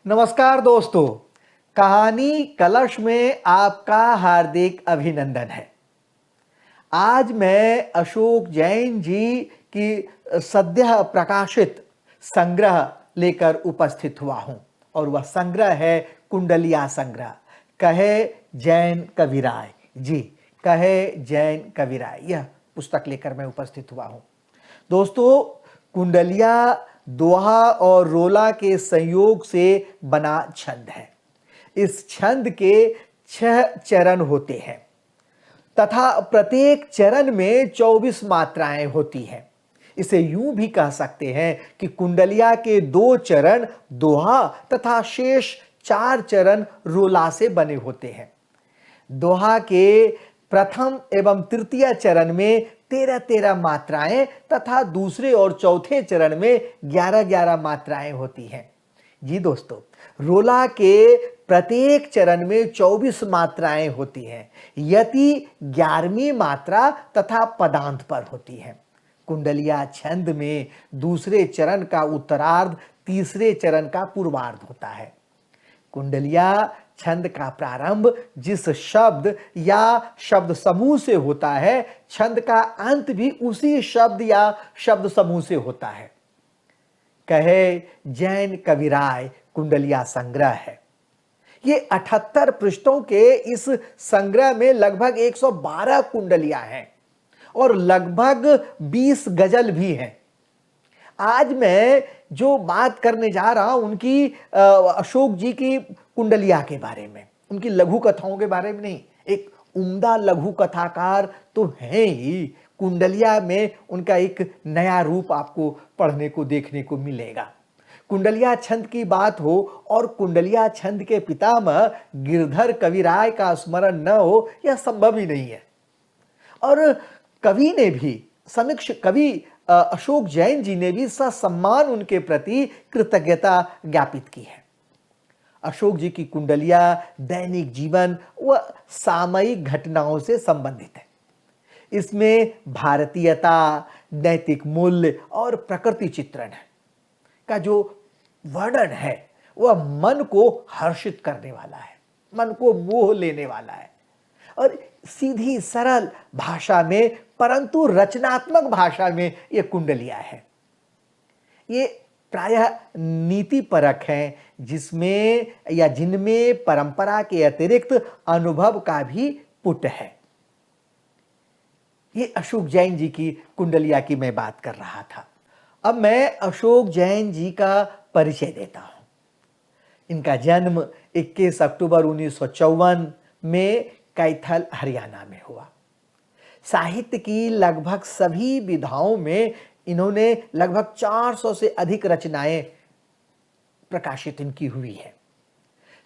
नमस्कार दोस्तों। कहानी कलश में आपका हार्दिक अभिनंदन है। आज मैं अशोक जैन जी की सद्य प्रकाशित संग्रह लेकर उपस्थित हुआ हूं और वह संग्रह है कुंडलिया संग्रह। कहे जैन कविराय जी, कहे जैन कविराय, यह पुस्तक लेकर मैं उपस्थित हुआ हूं। दोस्तों, कुंडलिया दोहा और रोला के संयोग से बना छंद है। इस छंद के 6 चरण होते हैं तथा प्रत्येक चरण में 24 मात्राएं होती हैं। इसे यूं भी कह सकते हैं कि कुंडलिया के 2 चरण दोहा तथा शेष 4 चरण रोला से बने होते हैं। दोहा के प्रथम एवं तृतीय चरण में 13-13 मात्राएं तथा दूसरे और चौथे चरण में 11-11 मात्राएं होती हैं। जी दोस्तों, रोला के प्रत्येक चरण में 24 मात्राएं होती हैं। यति 11वीं मात्रा तथा पदांत पर होती है। कुंडलिया छंद में दूसरे चरण का उत्तरार्ध तीसरे चरण का पूर्वार्ध होता है। कुंडलिया छंद का प्रारंभ जिस शब्द या शब्द समूह से होता है, छंद का अंत भी उसी शब्द या शब्द समूह से होता है। कहे जैन कविराय कुंडलिया संग्रह है। ये 78 पृष्ठों के इस संग्रह में लगभग 112 कुंडलियां हैं और लगभग 20 गजल भी हैं। आज मैं जो बात करने जा रहा हूं उनकी अशोक जी की कुंडलिया के बारे में, उनकी लघु कथाओं के बारे में नहीं। एक उम्दा लघु कथाकार तो हैं ही, कुंडलिया में उनका एक नया रूप आपको पढ़ने को देखने को मिलेगा। कुंडलिया छंद की बात हो और कुंडलिया छंद के पितामह गिरधर कविराय का स्मरण न हो, यह संभव ही नहीं है। और कवि ने भी, समीक्ष कवि अशोक जैन जी ने भी ससम्मान उनके प्रति कृतज्ञता ज्ञापित की है। अशोक जी की कुंडलिया दैनिक जीवन व सामयिक घटनाओं से संबंधित है। इसमें भारतीयता, नैतिक मूल्य और प्रकृति चित्रण का जो वर्णन है वह मन को हर्षित करने वाला है, मन को मोह लेने वाला है और सीधी सरल भाषा में परंतु रचनात्मक भाषा में यह कुंडलिया है। ये प्रायः नीति परक हैं, जिसमें या जिनमें परंपरा के अतिरिक्त अनुभव का भी पुट है। ये अशोक जैन जी की कुंडलिया की मैं बात कर रहा था। अब मैं अशोक जैन जी का परिचय देता हूं। इनका जन्म 21 अक्टूबर 1954 में कैथल, हरियाणा में हुआ। साहित्य की लगभग सभी विधाओं में इन्होंने लगभग 400 से अधिक रचनाएं प्रकाशित इनकी हुई है।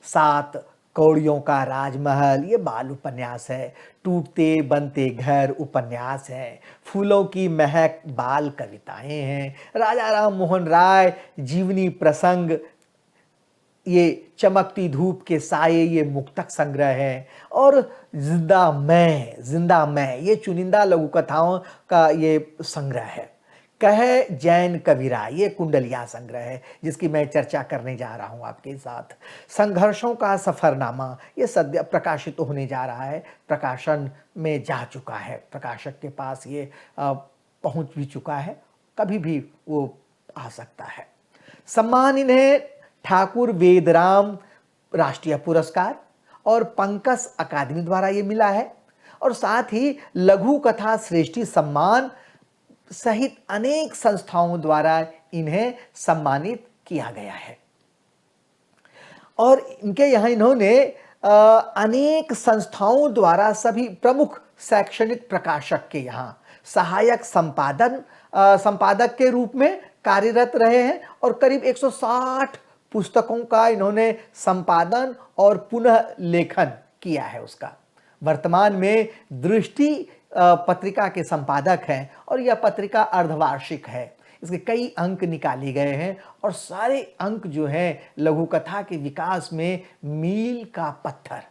7 कौड़ियों का राजमहल ये बाल उपन्यास है। टूटते बनते घर उपन्यास है। फूलों की महक बाल कविताएं हैं। राजा राम मोहन राय जीवनी प्रसंग, ये चमकती धूप के साये ये मुक्तक संग्रह है। और जिंदा मैं ये चुनिंदा लघु कथाओं का ये संग्रह है। कहे जैन कविराय ये कुंडलिया संग्रह है जिसकी मैं चर्चा करने जा रहा हूं आपके साथ। संघर्षों का सफरनामा ये सद्य प्रकाशित होने जा रहा है, प्रकाशन में जा चुका है, प्रकाशक के पास ये पहुंच भी चुका है, कभी भी वो आ सकता है। सम्मान इन्हें ठाकुर वेदराम राष्ट्रीय पुरस्कार और पंकज अकादमी द्वारा ये मिला है और साथ ही लघु कथा श्रेष्ठी सम्मान सहित अनेक संस्थाओं द्वारा इन्हें सम्मानित किया गया है। और इनके यहाँ इन्होंने अनेक संस्थाओं द्वारा सभी प्रमुख शैक्षणिक प्रकाशक के यहाँ सहायक संपादक के रूप में कार्यरत रहे हैं और करीब 160 पुस्तकों का इन्होंने संपादन और पुनः लेखन किया है उसका। वर्तमान में दृष्टि पत्रिका के संपादक हैं और यह पत्रिका अर्धवार्षिक है। इसके कई अंक निकाले गए हैं और सारे अंक जो हैं लघु कथा के विकास में मील का पत्थर,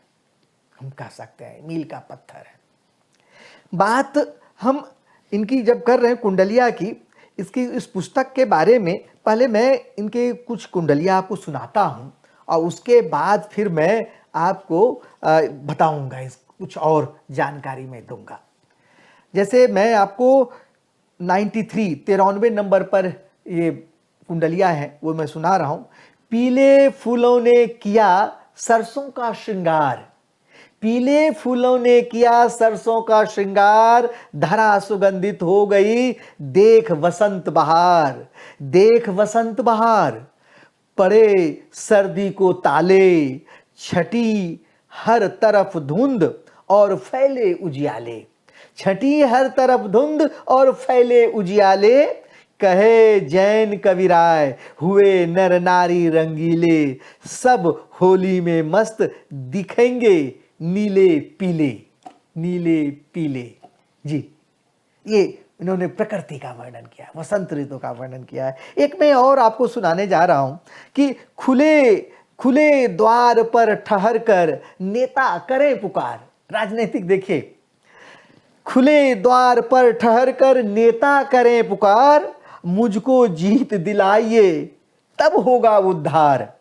हम कह सकते हैं मील का पत्थर है। बात हम इनकी जब कर रहे हैं कुंडलिया की, इसकी इस पुस्तक के बारे में पहले मैं इनके कुछ कुंडलिया आपको सुनाता हूं और उसके बाद फिर मैं आपको बताऊंगा, इस कुछ और जानकारी मैं दूंगा। जैसे मैं आपको 93 नंबर पर ये कुंडलियां हैं वो मैं सुना रहा हूं। पीले फूलों ने किया सरसों का श्रृंगार, पीले फूलों ने किया सरसों का श्रृंगार, धरा सुगंधित हो गई देख वसंत बहार, देख वसंत बहार। पड़े सर्दी को ताले, छटी हर तरफ धुंध और फैले उजियाले, छटी हर तरफ धुंध और फैले उजियाले। कहे जैन कविराय हुए नर नारी रंगीले, सब होली में मस्त दिखेंगे नीले पीले, नीले पीले। जी, ये इन्होंने प्रकृति का वर्णन किया, वसंत ऋतु का वर्णन किया है। एक मैं और आपको सुनाने जा रहा हूं कि खुले खुले द्वार पर ठहर कर नेता करें पुकार। राजनीतिक देखिए, खुले द्वार पर ठहर कर नेता करें पुकार, मुझको जीत दिलाइए तब होगा उद्धार,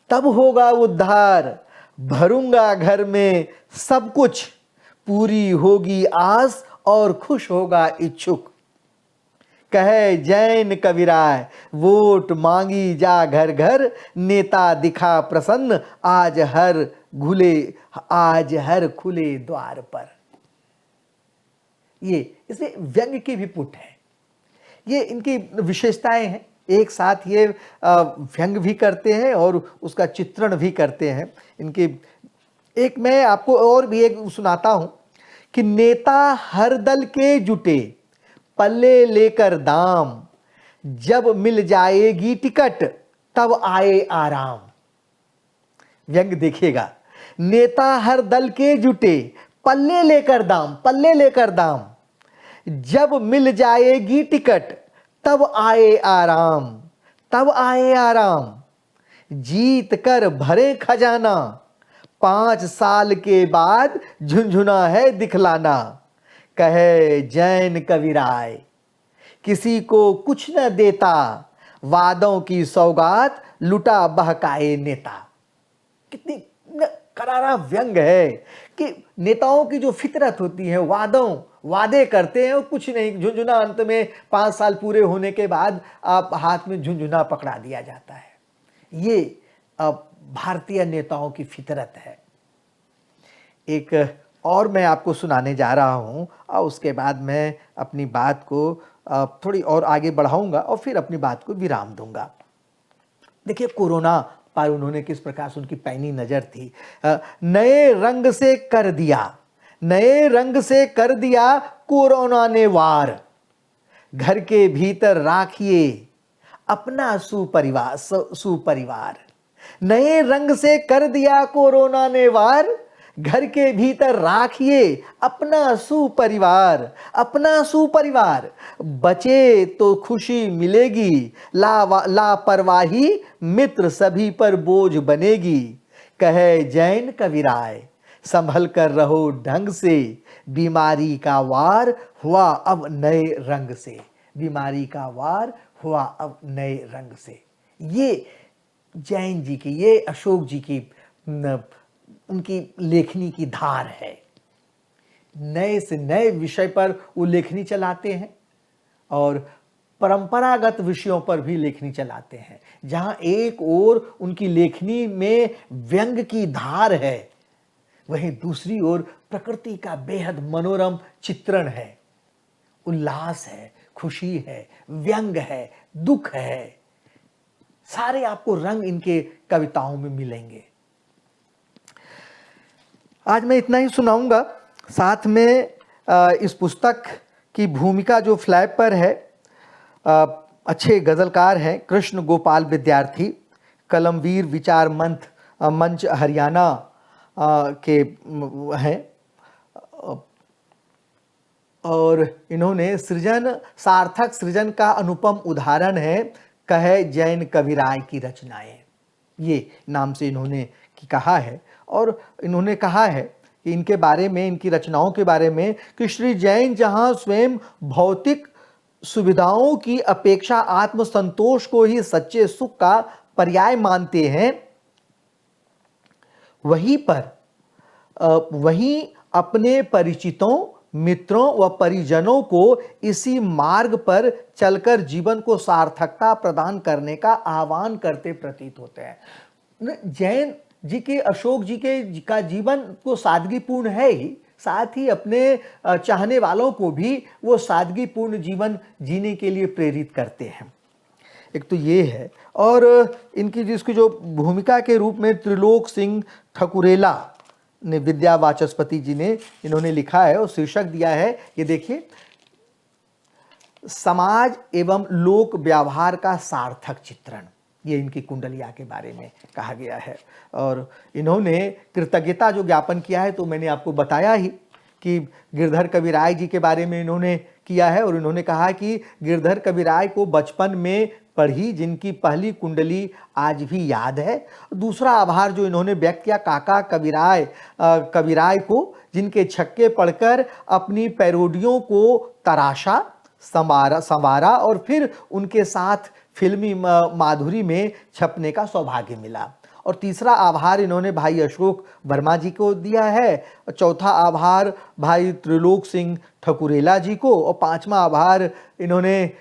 तब होगा उद्धार। भरूंगा घर में सब कुछ, पूरी होगी आस और खुश होगा इच्छुक। कहे जैन कविराय वोट मांगी जा घर घर, नेता दिखा प्रसन्न आज हर खुले द्वार पर। ये इसमें व्यंग की भी पुट है, ये इनकी विशेषताएं हैं। एक साथ ये व्यंग भी करते हैं और उसका चित्रण भी करते हैं इनके। एक मैं आपको और भी एक सुनाता हूं कि नेता हर दल के जुटे, पल्ले लेकर दाम, जब मिल जाएगी टिकट तब आए आराम। व्यंग देखिएगा, नेता हर दल के जुटे, पल्ले लेकर दाम, पल्ले लेकर दाम, जब मिल जाएगी टिकट तब आए आराम, तब आए आराम। जीत कर भरे खजाना, 5 साल के बाद झुनझुना है दिखलाना। कहे जैन कविराय किसी को कुछ न देता, वादों की सौगात लुटा बहकाए नेता। कितनी करारा व्यंग है कि नेताओं की जो फितरत होती है, वादे करते हैं और कुछ नहीं, झुनझुना अंत में 5 साल पूरे होने के बाद आप हाथ में झुनझुना पकड़ा दिया जाता है। ये भारतीय नेताओं की फितरत है। एक और मैं आपको सुनाने जा रहा हूं और उसके बाद मैं अपनी बात को थोड़ी और आगे बढ़ाऊंगा और फिर अपनी बात को विराम दूंगा। देखिए, कोरोना पर उन्होंने किस प्रकार से उनकी पैनी नजर थी। नए रंग से कर दिया, नए रंग से कर दिया कोरोना ने वार, घर के भीतर राखिए अपना सुपरिवार। नए रंग से कर दिया कोरोना ने वार, घर के भीतर राखिए अपना सुपरिवार, अपना सुपरिवार। बचे तो खुशी मिलेगी, लापरवाही मित्र सभी पर बोझ बनेगी। कहे जैन कविराय संभल कर रहो ढंग से, बीमारी का वार हुआ अब नए रंग से, बीमारी का वार हुआ अब नए रंग से। ये जैन जी की, ये अशोक जी की उनकी लेखनी की धार है। नए से नए विषय पर वो लेखनी चलाते हैं और परंपरागत विषयों पर भी लेखनी चलाते हैं। जहां एक ओर उनकी लेखनी में व्यंग की धार है, वहीं दूसरी ओर प्रकृति का बेहद मनोरम चित्रण है, उल्लास है, खुशी है, व्यंग है, दुख है। सारे आपको रंग इनके कविताओं में मिलेंगे। आज मैं इतना ही सुनाऊंगा। साथ में इस पुस्तक की भूमिका जो फ्लैप पर है, अच्छे गज़लकार हैं कृष्ण गोपाल विद्यार्थी, कलमवीर विचार मंच हरियाणा के हैं और इन्होंने सार्थक सृजन का अनुपम उदाहरण है कहे जैन कविराय की रचनाएं, ये नाम से इन्होंने कहा है। और इन्होंने कहा है कि इनके बारे में, इनकी रचनाओं के बारे में कि श्री जैन जहां स्वयं भौतिक सुविधाओं की अपेक्षा आत्मसंतोष को ही सच्चे सुख का पर्याय मानते हैं, वहीं पर वहीं अपने परिचितों, मित्रों व परिजनों को इसी मार्ग पर चलकर जीवन को सार्थकता प्रदान करने का आह्वान करते प्रतीत होते हैं। जैन जी के, अशोक जी के का जीवन को सादगीपूर्ण है ही, साथ ही अपने चाहने वालों को भी वो सादगीपूर्ण जीवन जीने के लिए प्रेरित करते हैं। एक तो ये है, और इनकी जिसकी जो भूमिका के रूप में त्रिलोक सिंह ठकुरेला ने, विद्या वाचस्पति जी ने इन्होंने लिखा है और शीर्षक दिया है, ये देखिए, समाज एवं लोक व्यवहार का सार्थक चित्रण। ये इनकी कुंडलिया के बारे में कहा गया है। और इन्होंने कृतज्ञता जो ज्ञापन किया है, तो मैंने आपको बताया ही कि गिरधर कविराय जी के बारे में इन्होंने किया है, और इन्होंने कहा कि गिरधर कविराय को बचपन में पढ़ी जिनकी पहली कुंडली आज भी याद है। दूसरा आभार जो इन्होंने व्यक्त किया काका कविराय को, जिनके छक्के पढ़कर अपनी पैरोडियों को तराशा, संवारा और फिर उनके साथ फिल्मी माधुरी में छपने का सौभाग्य मिला। और तीसरा आभार इन्होंने भाई अशोक वर्मा जी को दिया है, चौथा आभार भाई त्रिलोक सिंह ठकुरेला जी को, और पांचवा आभार इन्होंने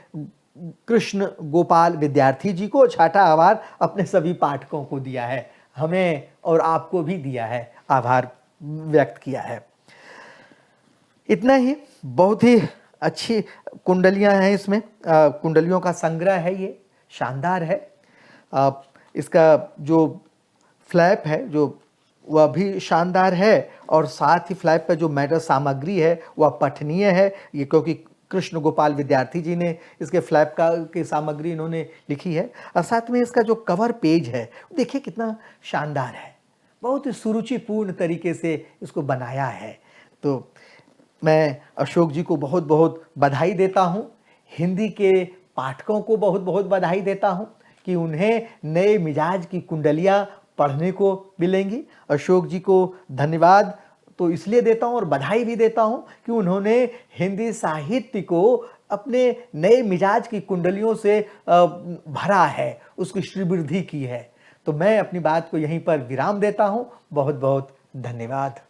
कृष्ण गोपाल विद्यार्थी जी को, छठा आभार अपने सभी पाठकों को दिया है, हमें और आपको भी दिया है, आभार व्यक्त किया है। इतना ही, बहुत ही अच्छी कुंडलियां हैं इसमें, कुंडलियों का संग्रह है, ये शानदार है। इसका जो फ्लैप है जो वह भी शानदार है, और साथ ही फ्लैप पे जो मैटर सामग्री है वह पठनीय है, ये क्योंकि कृष्ण गोपाल विद्यार्थी जी ने इसके फ्लैप की सामग्री इन्होंने लिखी है। और साथ में इसका जो कवर पेज है देखिए कितना शानदार है, बहुत ही सुरुचिपूर्ण तरीके से इसको बनाया है। तो मैं अशोक जी को बहुत बहुत बधाई देता हूँ, हिंदी के पाठकों को बहुत बहुत बधाई देता हूँ कि उन्हें नए मिजाज की कुंडलियाँ पढ़ने को मिलेंगी। अशोक जी को धन्यवाद तो इसलिए देता हूँ और बधाई भी देता हूँ कि उन्होंने हिंदी साहित्य को अपने नए मिजाज की कुंडलियों से भरा है, उसकी श्रीवृद्धि की है। तो मैं अपनी बात को यहीं पर विराम देता हूँ। बहुत बहुत धन्यवाद।